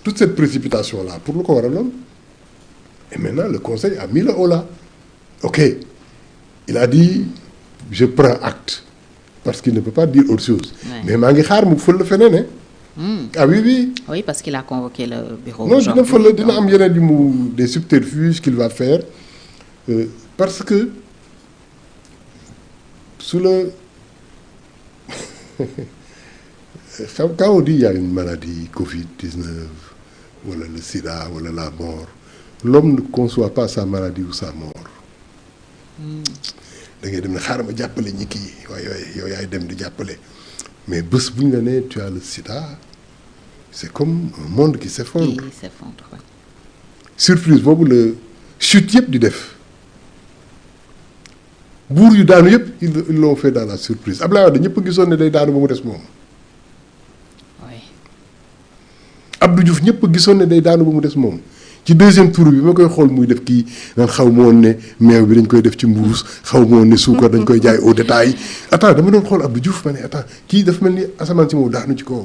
toute cette précipitation-là, pour le Coran, et maintenant le Conseil a mis le holà. Ok, il a dit, je prends acte, parce qu'il ne peut pas dire autre chose. Ouais. Mais maa ngi xaar mu fël feneen hein. Ah oui, oui. Oui, parce qu'il a convoqué le bureau Non, aujourd'hui. dina am yeneen yu mu des subterfuges qu'il va faire parce que sous le quand on dit il y a une maladie Covid-19 wala le sida wala la mort, l'homme ne conçoit pas sa maladie ou sa mort. Da ngay dem ne xaaral ma jàppale ñi kii waaye yow yaay dem di jàppale mais bés bu ñu la nee tu as le sida, c'est comme un monde qui s'effondre. Qui s'effondre, ouais. Surprise boobu la chute yëpp di def buur yu daanu yëpp ils l'ont fait dans la surprise Abdoulaye Wade ñëpp gisoon ne day daanu ba mu des moom. Oui. Abdou Diouf ñëpp gisoon ne day daanu ba mu des moom ci deuxième tour bi ma koy xool muy def kii naan xaw ma woon ne meew bi dañ koy def ci mbuus xaw ma woon ne suukar dañ koy jaay au détail attends dama doon xool Abdou Diouf ma ne attends kii dafa mel ni asamaan si moom daanu ci kawam.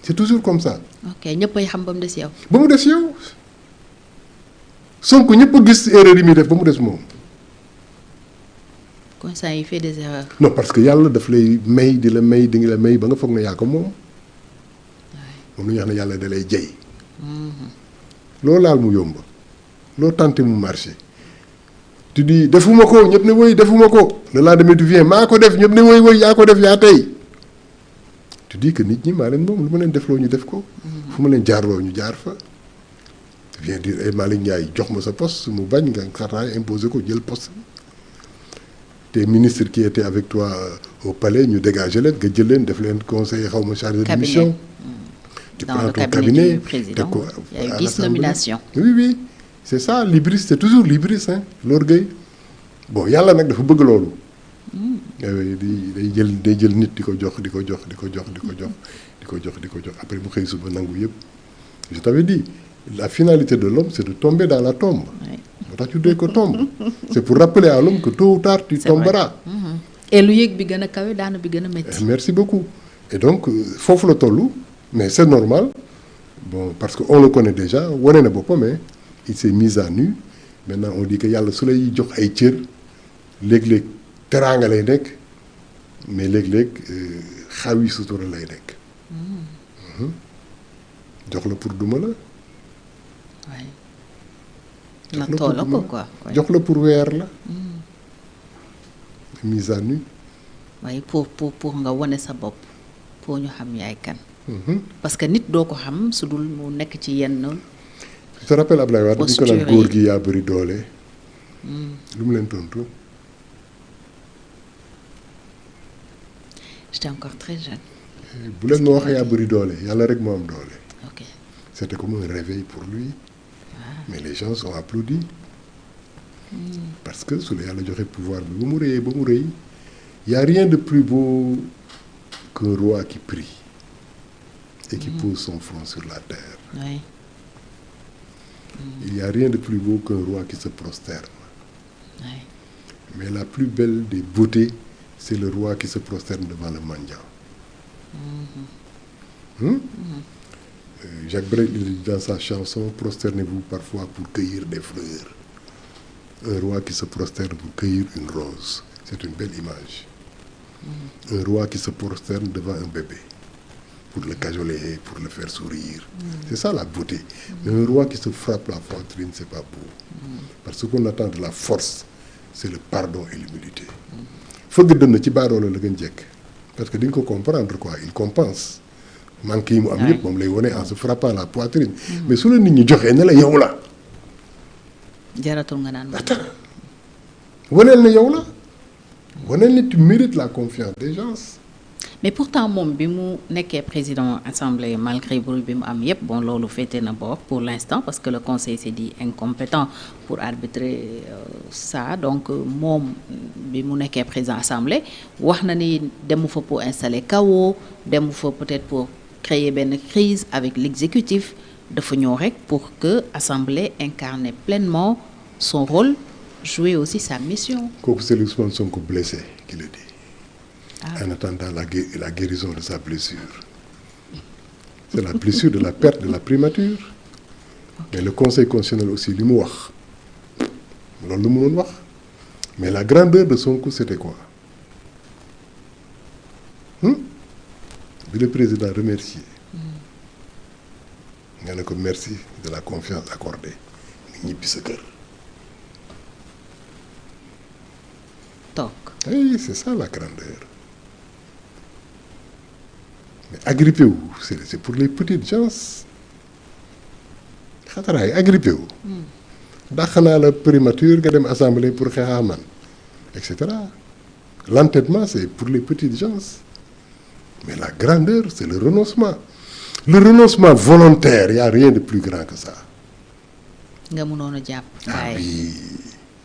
C'est toujours comme ça. Ok, ñëppay xam ba mu des yow. ba mu des yow Sonko ñëpp a gis erreur yi muy def ba mu des moom. Comme ça, il fait des erreurs. Non parce que yàlla daf lay may di la may di la may ba nga foog ne yaa ko moom. moom la ñuy wax ne yàlla da lay jey. loo laal mu yomb loo tenté mu marché. tu dis defuma ko ñëpp ne woy defuma ko le lendemain tu viens maa ko def ñëpp ne woy yaa ko def yaa tey. tu dis que nit ñi maa leen moom lu ma leen defloo ñu def ko. fu ma leen jaarloo ñu jaar fa. tu viens dire ay Malick Ndiaye jox ma sa poste mu bañ nga xartaay imposé ko jël poste bi. tes ministres qui étaient avec toi au palais ñu dégagé leen nga jël leen def leen conseiller xaw ma chargé de mission. tu Dans prends le ton cabinet cabinet du président, quoi, il y a eu à 10 l'Assemblée. nominations. Oui, c'est ça l'hybris c'est toujours l'hybris hein l'orgueil bon yàlla nag dafa bëgg loolu. day jël nit di ko jox après mu xëy suba nangu yëpp. je t'avais dit la finalité de l'homme c'est de tomber dans la tombe. moo tax tu dee ko tombe. c'est pour rappeler à l'homme que tôt ou tard tu tomberas. et lu yéeg bi gën a kawe daanu bi gën a métti. Merci beaucoup et donc foofu la tollu mais c'est normal bon parce que on le connaît déjà wane na boppam mais il s'est mis à nu maintenant on dit que yàlla su lay jox ay cër léeg-léeg teraanga lay nekk mais léeg-léeg xawi sutura lay nekk. jox la pour duma la. waay na tool la ko quoi. jox la pour weer la. mise à nu. waaye pour nga wane sa bopp pour ñu xam yaay kan. parce que nit doo ko xam su dul mu nekk ci yenn. je te rappelle Ablaye Wade dañu ko naan góor gi yaa bëri doole. lu mu leen tontu. j'étais encore très jeune. bu leen ma wax yaa bëri doole yàlla rek moo am doole. ok c'était comme un réveil pour lui. mais les gens ont applaudi. parce que su la yàlla joxe pouvoir bi ba mu rëy y a rien de plus beau qu'un roi qui prie et qui pose son front sur la terre. oui. Il y a rien de plus beau qu'un roi qui se prosterne. oui. Mais la plus belle des beautés c'est le roi qui se prosterne devant le mendiant. Jacques Brel il dit dans sa chanson prosternez-vous parfois pour cueillir des fleurs. Un roi qui se prosterne pour cueillir une rose c'est une belle image. Un roi qui se prosterne devant un bébé pour le cajoler, pour le faire sourire. C'est ça la beauté. Mais un roi qui se frappe la poitrine c'est pas beau. Parce que ce qu'on attend de la force c'est le pardon et l'humilité. Fëgg dënn ci baadoola la gën jekk parce que di nga ko comprendre quoi il compense manque yi mu am yëpp moom lay wone en se frappant la poitrine. mais su la nit ñi joxee ne la yow la. jaratul nga naan attends waneel ne yow la waneel ne tu mérites la confiance des gens. mais pourtant moom bi mu nekkee président assemblée malgré bruit bi mu am yépp bon loolu féete na boor pour l'instant parce que le conseil s'est dit incompétent pour arbitrer ça donc moom bi mu nekkee président assemblée wax na ni demu fa pour installer chaos demu fa peut-être pour créer benn crise avec l'exécutif dafa ñëw rek pour que assemblée incarne pleinement son rôle jouer aussi sa mission. kooku c'est Ousmane Sonko blessé qui le dit. En attendant la guérison de sa blessure. c'est la blessure de la perte de la primature. Mais le conseil constitutionnel aussi li mu wax loolu la mu doon wax mais la grandeur de Sonko c'était quoi bi le président remercié nga ne ko merci de la confiance accordée nga ñibbi sa kër. toog. Oui, c'est ça la grandeur. Mais agrippé wu c'est pour les petites gens xataraay agrippé wu. dàq naa la primature nga dem assemblée pour xeexaa man et cetera l'entêtement c'est pour les petites gens mais la grandeur c'est le renoncement volontaire y a rien de plus grand que ça. nga mënoon a jàpp. Ah oui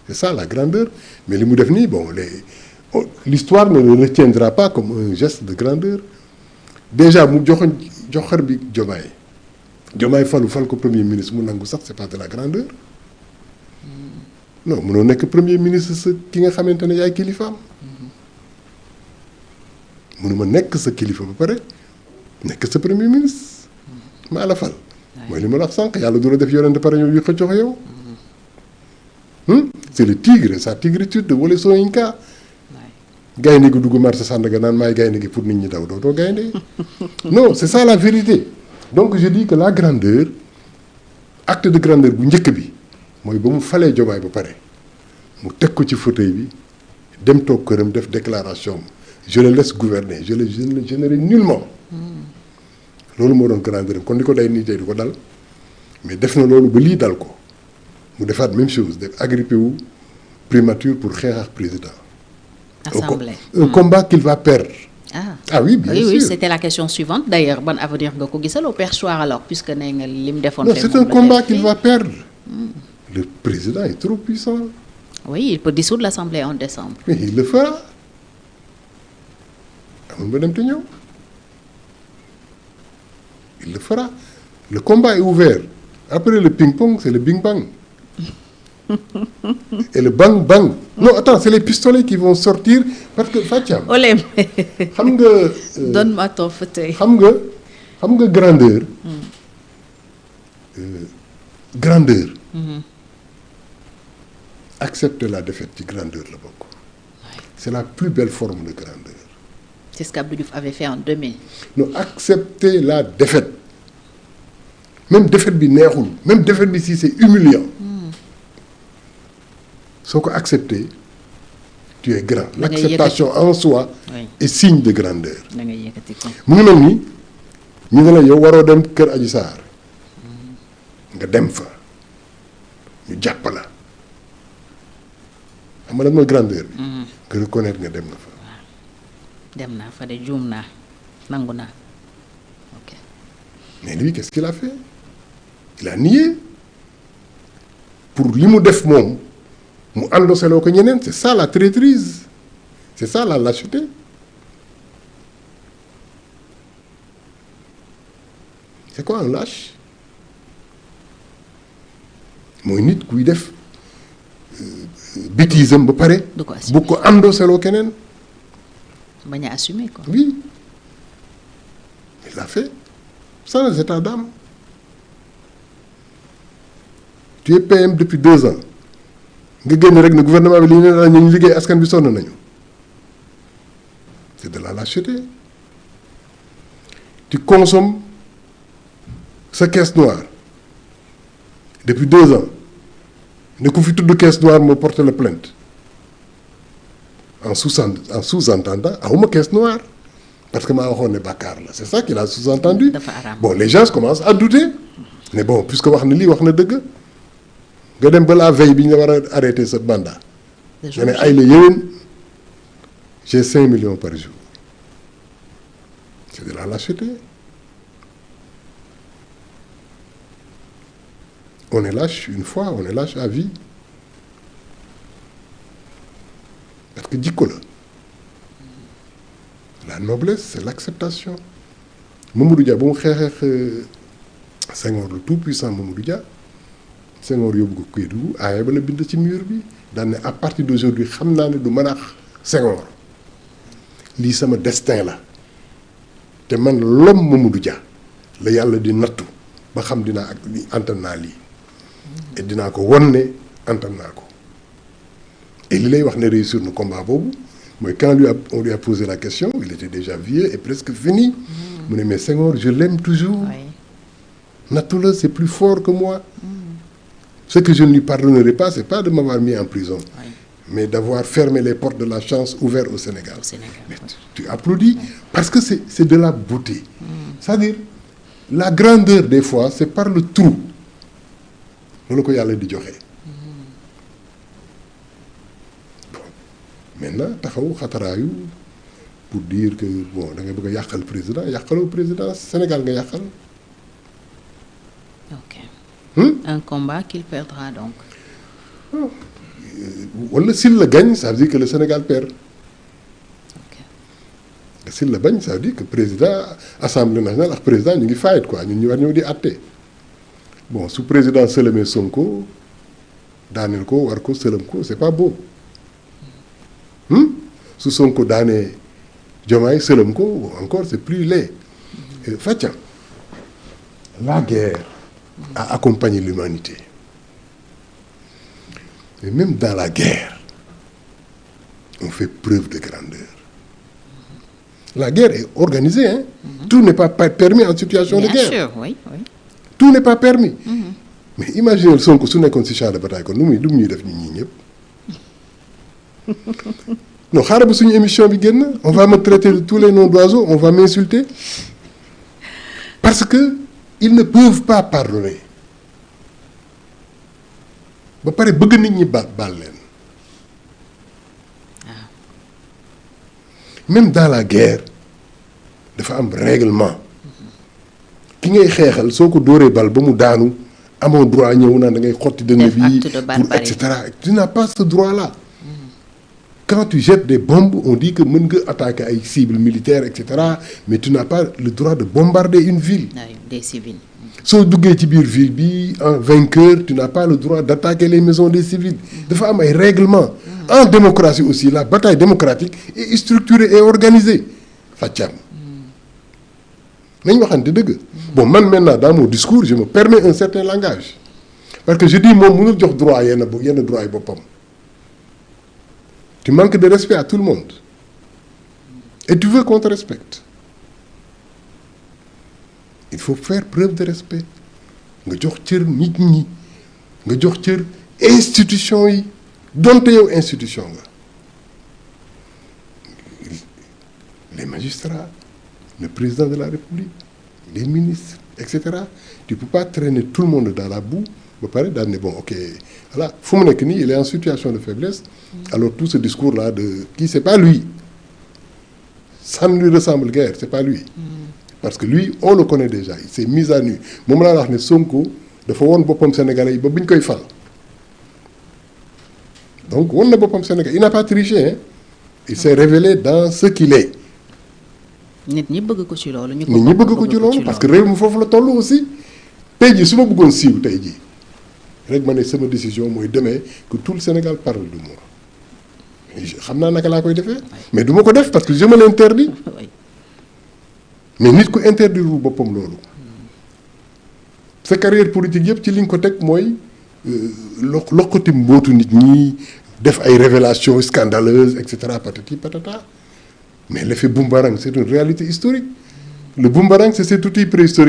c'est ça la grandeur mais li mu def nii bon l'histoire ne le retiendra pas comme un geste de grandeur déjà mu joxar bi Diomaye fal ko premier ministre mu nangu sax c'est pas de la grandeur non mënoo nekk premier ministre sa ki nga xamante ne yaay kilifaam mënuma nekk sa kilifa ba pare nekk sa premier ministre maa la fal mooy li ma la wax sànq yàlla du la def yonent pare ñoom yu xëccoo yow c'est le tigre sa tigritude de Wole Soyinka gaynde gi dugg marché Sandaga naan maay gaynde gi pour nit ñi daw dootoo gaynde non c'est ça la vérité donc je dis que la grandeur acte de grandeur bu njëkk bi mooy ba mu falee Diomaye ba pare mu teg ko ci fauteuil bi dem toog këram def déclaration je le laisse gouverner je ne gênerai nullement loolu moo doon grandeur kon di ko day nii tey di ko dal mais def na loolu ba lii dal ko mu defaat même chose def agrippé wu primature pour xeex ak président. Assemblée. Un combat qu'il va perdre. Ah oui, bien sûr. Oui, c'était la question suivante. D'ailleurs, bon avenir nga ko gisal au perchoir alors puisque nee nga lim defoon. Non, c'est un combat qu'il va perdre. Le président est trop puissant. Oui, il peut dissoudre l'Assemblée en décembre. Mais il le fera. Amul ba dem te ñëw. Il le fera. Le combat est ouvert. Après le ping-pong, c'est le bing-bang. Et le bang-bang. Non, attends, c'est les pistolets qui vont sortir parce que Fatiam. Olé. Xam nga. Donne-moi ton fauteuil. Xam nga grandeur. Grandeur. Accepter la défaite ci grandeur la bokk. C'est la plus belle forme de grandeur. C'est ce qu'Abdou Diouf avait fait en 2000. Non, accepter la défaite. Même défaite bi neexul, même défaite bi si c'est humiliant. Soo ko accepter, tu es grand. L'acceptation en soi est signe de grandeur. Da ngay yëkkati ko. mu ngi mel ni ñu ne la yow waroo dem kër Adji Sarr nga dem fa ñu jàpp la xam nga lan mooy grandeur bi. nga reconnaître nga dem nga fa. dem naa fa de juum naa nangu naa ok. Mais lui qu'est-ce qu'il a fait? Il a nié pour li mu def moom mu àndoseloo ko ñeneen. C'est ça la traîtrise, c'est ça la lâcheté. C'est quoi un lâche? mooy nit kuy def bêtise am ba pare. du ko assumer bu ko àndoseloo keneen. bañ a assumer quoi. Oui, il l'a fait sans état d'âme. Tu es PM depuis 2 ans nga génn rek ne gouvernement bi li ñu ne ñu liggéey askan bi sonn nañu. C'est de la lâcheté. Tu consommes sa caisse noire depuis 2 ans ne ku fi tudd caisse noire moo porte la plainte en sous-entendant awuma caisse noire parce que maa waxoon ne bàkkaar la. C'est ça qu'il a sous-entendu. dafa araam. Bon, les gens commencent à douter mais bon puisque wax na lii wax na dëgg nga dem ba la veille bi ñu la war a arrêter sa mandat nga ne ay la yéwén j'ai 5 millions par jour. C'est de la lâcheté. On est lâche une fois, on est lâche à vie. Parce que jikko la. La noblesse, c'est l'acceptation. Mamadou Dia ba mu xeexeex Senghor le tout puissant Mamadou Dia Senghor yóbbu ko Kédougou aaye ba la bind ci mur bi daan ne à partir d'aujourd'hui xam naa ne du mën a Senghor lii sama destin la te man l'homme Mamadou Dia la yàlla di nattu ba xam dinaa ak antan naa lii et dinaa ko won ne antan naa ko et li lay wax ne réussir na combat boobu mooy quand on lui a posé la question il était déjà vieux et presque fini mu ne mais Senghor je l'aime toujours nattu la c'est plus fort que moi ce que je ne lui pardonnerai pas c'est pas de m'avoir mis en prison mais d'avoir fermé les portes de la chance ouvertes au Sénégal. Mais tu applaudis parce que c'est de la beauté. C'est-à-dire, la grandeur des fois, c'est par le trou. Loolu ko yàlla di joxe. Bon, maintenant taxaw xataraayu pour dire que bon da nga bëgg a yàqal président yàqaloo président Sénégal nga yàqal. Ok. Un combat qu'il perdra donc. Oh. Wala s'il le gagne ça veut dire que le Sénégal perd. Okay. S'il le gagne ça veut dire que président assemblée nationale ak président ñu ngi fayit quoi ñun ñu war ñëw di àtte bon su président sëlëmee Sonko daaneel ko war ko sëlëm ko c'est pas beau su Sonko daanee Diomaye sëlëm ko encore c'est plus laid. Fatia la guerre a accompagné l'humanité. Et même dans la guerre, on fait preuve de grandeur. La guerre est organisée, hein. Tout n'est pas permis en situation de guerre. Bien sûr, oui, oui. Tout n'est pas permis. Mais imaginez Sonko su nekkoon ci champ de bataille kon lu mu ñuy def ñi ñëpp. Non, xaaral ba suñu émission bi génn, on va me traiter de tous les noms d'oiseaux, on va m'insulter. Parce que ils ne peuvent pas pardonner. Ba pare bëgg nit ñi baal leen même dans la guerre dafa am règlement ki ngay xeexal soo ko dóoree bal ba mu daanu amoo droit ñëw naan da ngay xotti dënn bi pour et cetera tu n'as pas ce droit là. Quand tu jettes des bombes on dit que mën nga attaquer ay cibles militaires et cetera mais tu n'as pas le droit de bombarder une ville. Des civils. soo duggee ci biir ville bi en vainqueur tu n'as pas le droit d'attaquer les maisons des civils dafa am ay règlements. En démocratie aussi la bataille démocratique est structurée et organisée Fatiam nañ waxante dëgg. Bon man maintenant dans mon discours je me permets un certain langage parce que je dis moom mënul jox droit yenn droit yi boppam tu manques de respect à tout le monde et tu veux qu'on te respecte. Il faut faire preuve de respect nga jox cër nit ñi nga jox cër institution yi donte yow institution nga les magistrats le président de la République les ministres et cetera tu peux pas traîner tout le monde dans la boue ba pare daal ne bon ok voilà fu mu nekk nii il est en situation de faiblesse alors tout ce discours là de kii c'est pas lui ça ne lui ressemble guère c'est pas lui. Parce que lui on le connaît déjà il s'est mis à nu moom laa wax ne Sonko dafa woon boppam Sénégalais yi ba bu ñu koy fal donc woon na boppam Sénégal il n'a pas triché hein il s'est révélé dans ce qu'il est. nit ñi bëgg ko ci loolu. nit ñi bëgg ko ci loolu parce que réew mi foofu la toll aussi tey jii su ma bëggoon siiw tey jii rek ma ne sama décision mooy demee que tout le Sénégal parle de moi xam naa naka laa koy defee mais du ma ko def parce que je me l'interdis. Mais nit ku interdire wu boppam loolu sa carrière politique yëpp ci li nga ko teg mooy loqati mbootu nit ñi def ay révélations scandaleuses et cetera patati patata mais l'effet boomerang c'est une réalité historique le boomerang c'est cet outil préhistorique